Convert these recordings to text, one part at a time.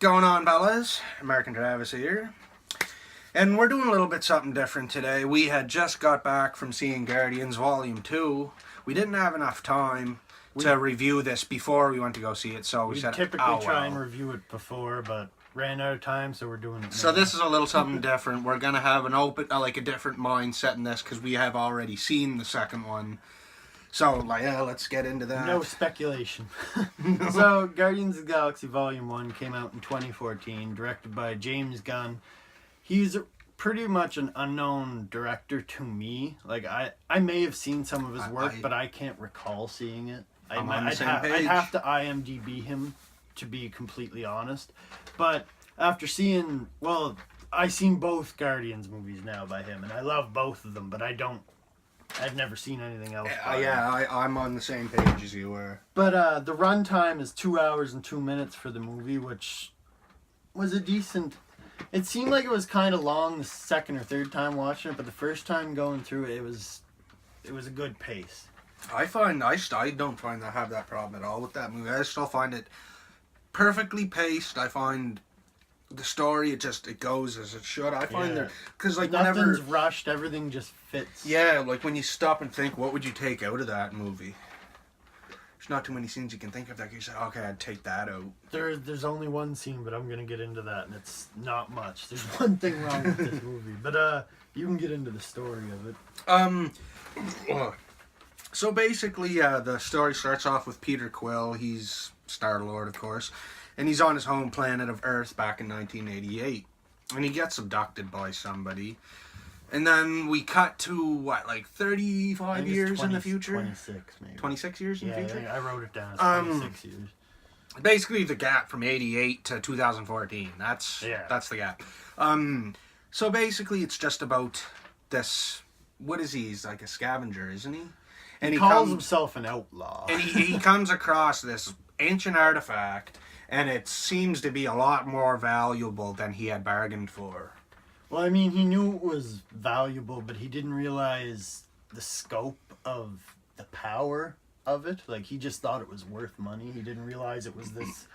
Going on, fellas? American Travis here. And we're doing a little bit something different today. We had just got back from seeing Guardians Volume 2. We didn't have enough time to review this before we went to go see it, so we said, typically try and review it before, but ran out of time, so we're doing it now. So this is a little something different. We're going to have an open, a different mindset in this, because we have already seen the second one. So, let's get into that. No speculation. So, Guardians of the Galaxy Volume 1 came out in 2014, directed by James Gunn. He's pretty much an unknown director to me. I may have seen some of his work, but I can't recall seeing it. I'd have to IMDb him, to be completely honest. But after seeing, I've seen both Guardians movies now by him, and I love both of them, but I've never seen anything else. I'm on the same page as you were. But the runtime is 2 hours and 2 minutes for the movie, which was a decent... It seemed like it was kind of long the second or third time watching it, but the first time going through it, it was a good pace. I don't find I have that problem at all with that movie. I still find it perfectly paced. I find the story, it goes as it should. I find because nothing's rushed, everything just fits. Yeah, when you stop and think, what would you take out of that movie? There's not too many scenes you can think of that you say, okay, I'd take that out. There's only one scene, but I'm gonna get into that, and it's not much. There's one thing wrong with this movie, but you can get into the story of it. So basically, the story starts off with Peter Quill. He's Star-Lord, of course, and he's on his home planet of Earth back in 1988, and he gets abducted by somebody. And then we cut to, 35 years in the future? 26, maybe. 26 years in the future? Yeah, I wrote it down. It's 26 years. Basically, the gap from 88 to 2014. That's the gap. So basically, it's just about this... What is he? He's like a scavenger, isn't he? And he calls himself an outlaw. And he comes across this ancient artifact, and it seems to be a lot more valuable than he had bargained for. Well, I mean, he knew it was valuable, but he didn't realize the scope of the power of it. He just thought it was worth money. He didn't realize it was this...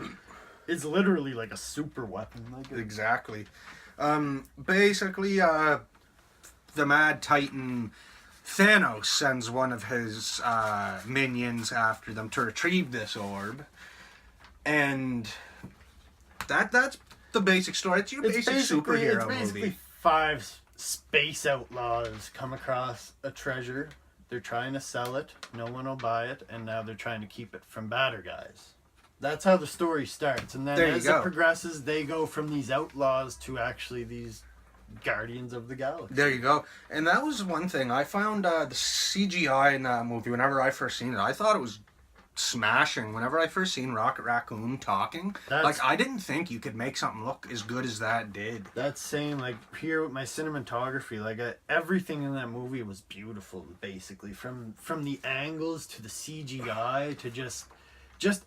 It's literally like a super weapon. Exactly. Basically, the Mad Titan Thanos sends one of his minions after them to retrieve this orb. And that's the basic story. It's your basic superhero movie. 5 space outlaws come across a treasure. They're trying to sell it. No one will buy it. And now they're trying to keep it from badder guys. That's how the story starts. And then as it progresses, they go from these outlaws to actually these Guardians of the Galaxy. There you go. And that was one thing. I found the CGI in that movie, whenever I first seen it, I thought it was smashing. Whenever I first seen Rocket Raccoon talking, I didn't think you could make something look as good as that did. That's same, here with my cinematography, everything in that movie was beautiful, basically. From the angles to the CGI to just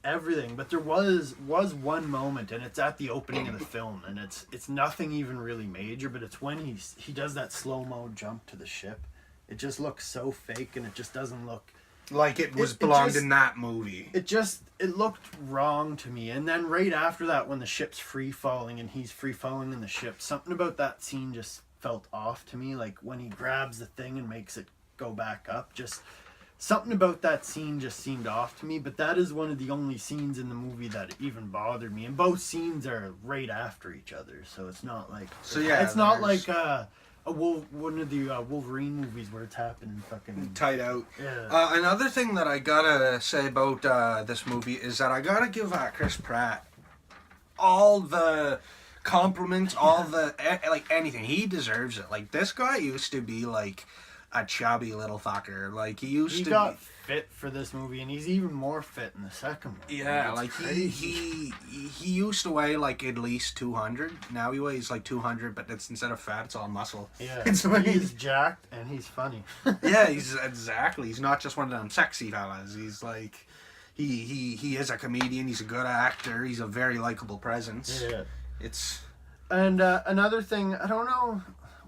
everything. But there was one moment, and it's at the opening of the film, and it's nothing even really major, but it's when he does that slow-mo jump to the ship. It just looks so fake, and it just doesn't look like it belonged in that movie. It looked wrong to me. And then right after that, when the ship's free falling and he's free falling in the ship, something about that scene just felt off to me. When he grabs the thing and makes it go back up, just something about that scene just seemed off to me. But that is one of the only scenes in the movie that even bothered me. And both scenes are right after each other, so it's not like one of the Wolverine movies where it's happening fucking tight out. Yeah. Another thing that I gotta say about this movie is that I gotta give Chris Pratt all the compliments, all the anything. He deserves it. This guy used to be a chubby little fucker. He got fit for this movie, and he's even more fit in the second one. Yeah, he used to weigh at least 200. Now he weighs 200, but it's instead of fat, it's all muscle. Yeah, he's jacked and he's funny. Yeah, he's not just one of them sexy fellas. He's he is a comedian. He's a good actor. He's a very likable presence. Yeah, and another thing, I don't know.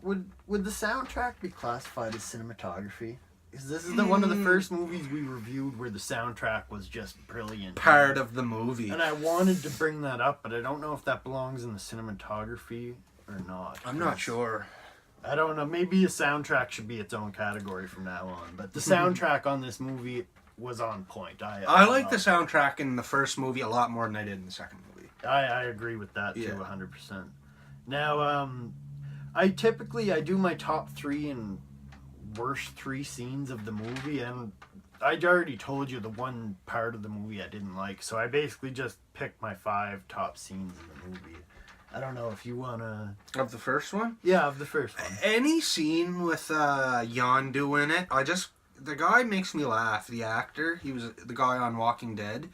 Would the soundtrack be classified as cinematography? 'Cause this is one of the first movies we reviewed where the soundtrack was just brilliant. Part of the movie. And I wanted to bring that up, but I don't know if that belongs in the cinematography or not. I'm not sure. I don't know. Maybe a soundtrack should be its own category from now on. But the soundtrack on this movie was on point. I like the soundtrack in the first movie a lot more than I did in the second movie. I agree with that too, 100%. Now, I do my top 3 and worst 3 scenes of the movie, and I already told you the one part of the movie I didn't like, so I basically just picked my 5 top scenes in the movie. I don't know if you wanna... Of the first one? Yeah, of the first one. Any scene with Yondu in it, the guy makes me laugh. The actor, he was the guy on Walking Dead.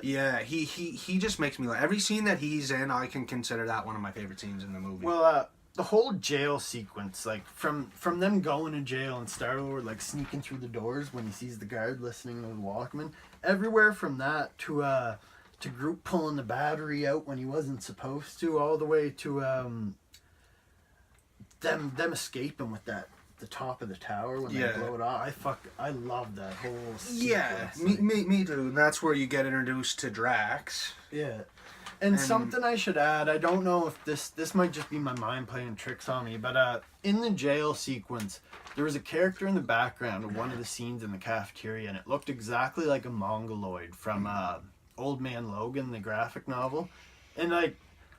Yeah, he just makes me laugh. Every scene that he's in, I can consider that one of my favorite scenes in the movie. Well, the whole jail sequence, like from them going to jail and Star-Lord like sneaking through the doors when he sees the guard listening to the Walkman, everywhere from that to Groot pulling the battery out when he wasn't supposed to, all the way to them escaping with the top of the tower when they blow it off. I love that whole sequence. Yeah, me too. And that's where you get introduced to Drax. Yeah. And something I should add, I don't know if this might just be my mind playing tricks on me, but in the jail sequence, there was a character in the background of one of the scenes in the cafeteria, and it looked exactly like a Mongoloid from Old Man Logan, the graphic novel. And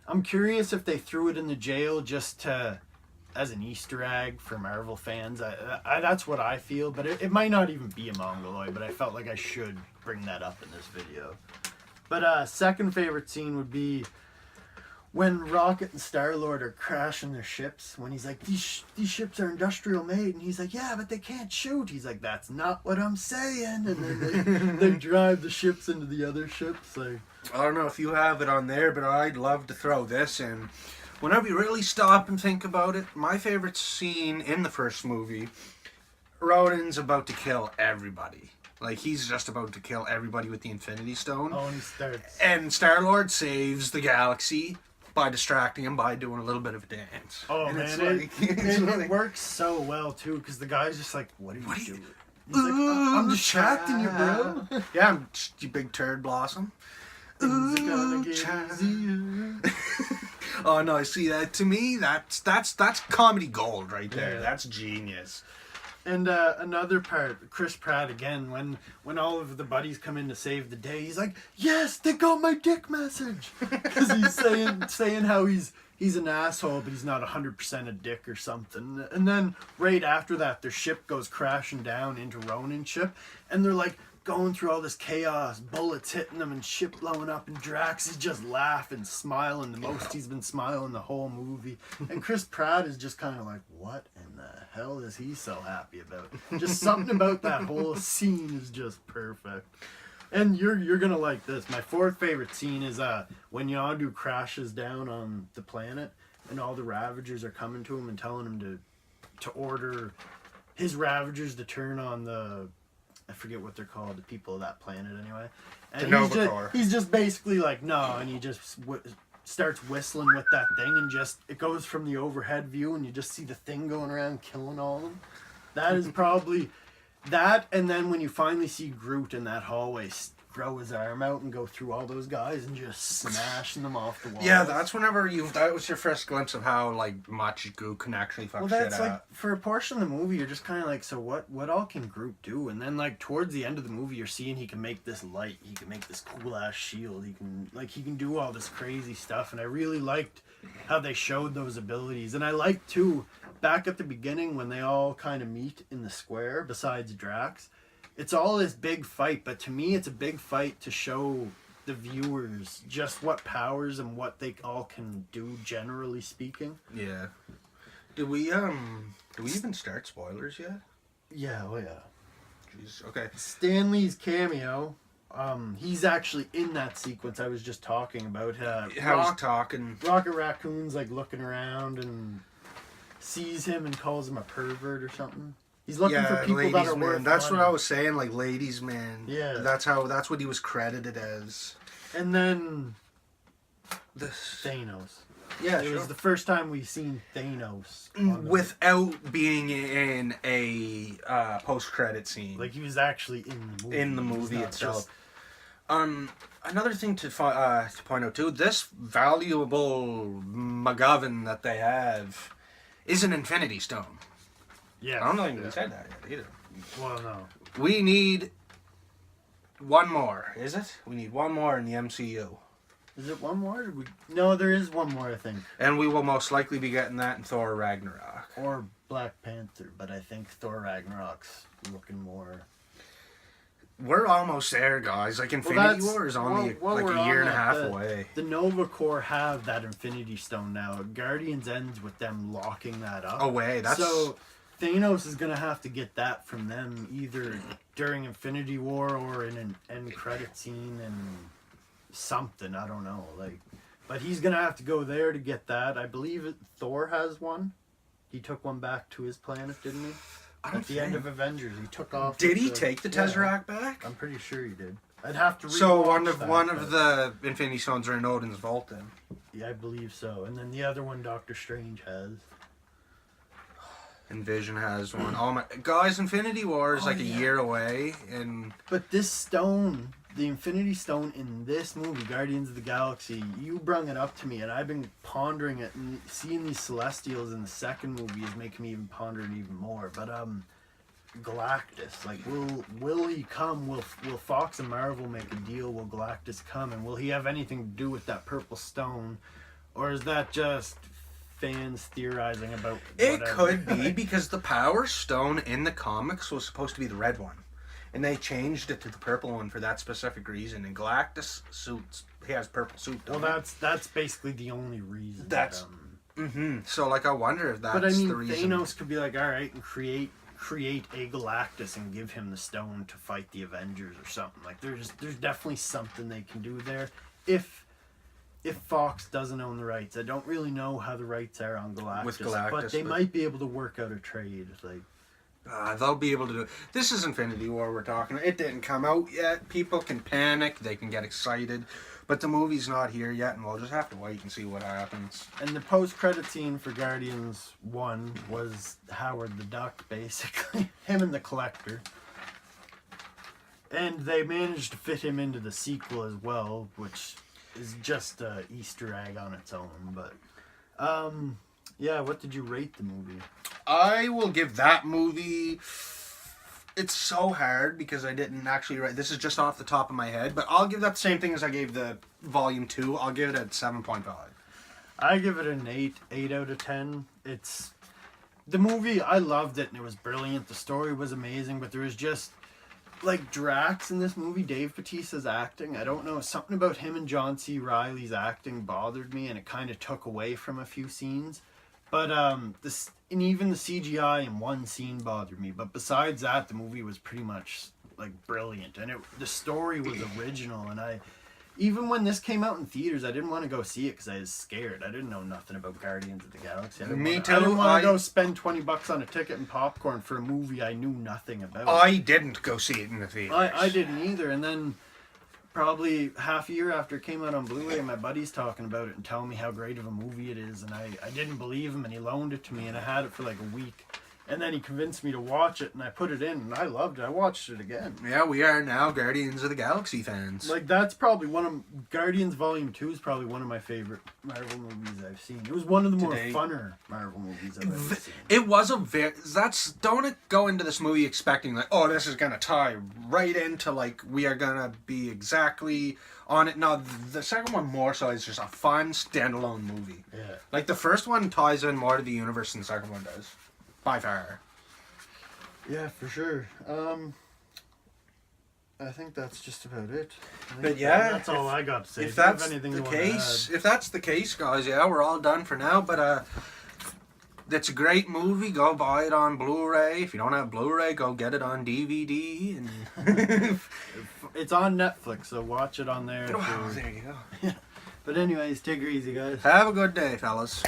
I'm curious if they threw it in the jail just as an Easter egg for Marvel fans. That's what I feel, but it might not even be a Mongoloid, but I felt like I should bring that up in this video. But second favorite scene would be when Rocket and Star-Lord are crashing their ships, when he's like, these ships are industrial made, and he's like, yeah, but they can't shoot. He's like, that's not what I'm saying. And then they drive the ships into the other ships. Like, I don't know if you have it on there, but I'd love to throw this in. Whenever you really stop and think about it, my favorite scene in the first movie, Rodin's about to kill everybody. Like, he's just about to kill everybody with the Infinity Stone. Oh, and he starts. And Star-Lord saves the galaxy by distracting him by doing a little bit of a dance. Oh, and man, it works so well, too, because the guy's just like, what are you doing? He's like, I'm distracting you, bro. Yeah, I'm just, you big turd blossom. Gonna get easier. Oh, no, see, that to me, that's comedy gold right there. Yeah. That's genius. And another part, Chris Pratt again, when all of the buddies come in to save the day, he's like, yes, they got my dick message. Because he's saying how he's an asshole, but he's not 100% a dick or something. And then right after that, their ship goes crashing down into Ronin's ship, and they're like going through all this chaos, bullets hitting them and ship blowing up, and Drax is just laughing, smiling, the most he's been smiling the whole movie. And Chris Pratt is just kind of like, what in the hell is he so happy about? Just something about that whole scene is just perfect. And you're gonna like this. My fourth favorite scene is when Yondu crashes down on the planet and all the Ravagers are coming to him and telling him to order his Ravagers to turn on the, I forget what they're called, the people of that planet anyway. And he's just basically like, no, and he just starts whistling with that thing, and just it goes from the overhead view and you just see the thing going around killing all of them. That is probably that, and then when you finally see Groot in that hallway throw his arm out and go through all those guys and just smashing them off the wall. Yeah, that's whenever that was your first glimpse of how much Groot can actually fuck shit up. For a portion of the movie, you're just kind of like, so what all can Groot do? And then towards the end of the movie, you're seeing he can make this light, he can make this cool ass shield, he can do all this crazy stuff, and I really liked how they showed those abilities. And I liked too, back at the beginning when they all kind of meet in the square besides Drax, it's all this big fight, but to me it's a big fight to show the viewers just what powers and what they all can do, generally speaking. Yeah. Do we even start spoilers yet? Yeah, oh yeah. Jeez, okay. Stan Lee's cameo, he's actually in that sequence I was just talking about. Rocket Raccoon's looking around and sees him and calls him a pervert or something. He's looking for people that are worth That's money. what I was saying, ladies man. Yeah. That's what he was credited as. And then Thanos. Yeah, It was the first time we've seen Thanos without being in a post-credit scene. like he was actually in the movie. In the He's movie not itself. just- Another thing to point out too, this valuable MacGuffin that they have is an Infinity Stone. Yeah. I don't think we said that yet either. Well, no. We need one more, is it? We need one more in the MCU. Is it one more? Did we... No, there is one more, I think. And we will most likely be getting that in Thor Ragnarok. Or Black Panther, but I think Thor Ragnarok's looking more... We're almost there, guys. Like, Infinity War is only like a year and a half away. The Nova Corps have that Infinity Stone now. Guardians ends with them locking that up. Away, that's... So, Thanos is going to have to get that from them either during Infinity War or in an end credit scene and something. I don't know. But he's going to have to go there to get that. I believe Thor has one. He took one back to his planet, didn't he? At the end of Avengers, he took off. Did he take the Tesseract back? I'm pretty sure he did. I'd have to. So one of the Infinity Stones are in Odin's vault then. Yeah, I believe so. And then the other one, Doctor Strange has. And Vision has one. Oh my guys, Infinity War is like a year away, and but this stone, the Infinity Stone in this movie, Guardians of the Galaxy, you brung it up to me, and I've been pondering it, and seeing these Celestials in the second movie is making me even ponder it even more. But Galactus, like, will he come? Will Fox and Marvel make a deal? Will Galactus come, and will he have anything to do with that purple stone, or is that just fans theorizing about whatever? It could be because the Power Stone in the comics was supposed to be the red one, and they changed it to the purple one for that specific reason. And Galactus he has purple suit. Well, that's basically the only reason. That's So like, I wonder if that's but I mean, the reason. Thanos could be like, all right, and create a Galactus and give him the stone to fight the Avengers or something. Like, there's definitely something they can do there if Fox doesn't own the rights. I don't really know how the rights are on Galactus, With Galactus, but they might be able to work out a trade. Like, they'll be able to do it. This is Infinity War we're talking. It didn't come out yet. People can panic. They can get excited. But the movie's not here yet, and we'll just have to wait and see what happens. and the post-credit scene for Guardians 1 was Howard the Duck, basically. Him and the Collector. And they managed to fit him into the sequel as well, which is just a Easter egg on its own. But, yeah, what did you rate the movie? I will give that movie... It's so hard because I didn't actually write... This is just off the top of my head, but I'll give that the same thing as I gave the Volume 2. I'll give it a 7.5. I give it an 8 out of 10. It's... The movie, I loved it, and it was brilliant. The story was amazing, but there was just... Like, Drax in this movie, Dave Bautista's acting, I don't know, something about him and John C. Reilly's acting bothered me, and it kind of took away from a few scenes. But, and even the CGI in one scene bothered me. But besides that, the movie was pretty much, like, brilliant. And the story was original, and even when this came out in theaters, I didn't want to go see it because I was scared. I didn't know nothing about Guardians of the Galaxy. I didn't want to go spend $20 on a ticket and popcorn for a movie I knew nothing about. I didn't go see it in the theaters. I didn't either. And then probably half a year after it came out on Blu-ray, my buddy's talking about it and telling me how great of a movie it is. And I didn't believe him, and he loaned it to me, and I had it for like a week. And then he convinced me to watch it, and I put it in, and I loved it. I watched it again. Yeah, we are now Guardians of the Galaxy fans. Like, that's probably Guardians Volume 2 is probably one of my favorite Marvel movies I've seen. It was one of the more funner Marvel movies I've ever seen. It was don't go into this movie expecting, like, oh, this is going to tie right into, like, we are going to be exactly on it. No, the second one more so is just a fun, standalone movie. Yeah. Like, the first one ties in more to the universe than the second one does. By far. Yeah, for sure. I think that's just about it. But yeah, that's all I got to say. If that's the case, guys, yeah, we're all done for now. But it's a great movie. Go buy it on Blu-ray. If you don't have Blu-ray, go get it on DVD. And it's on Netflix, so watch it on there. Oh, there you go. But anyways, take it easy, guys. Have a good day, fellas.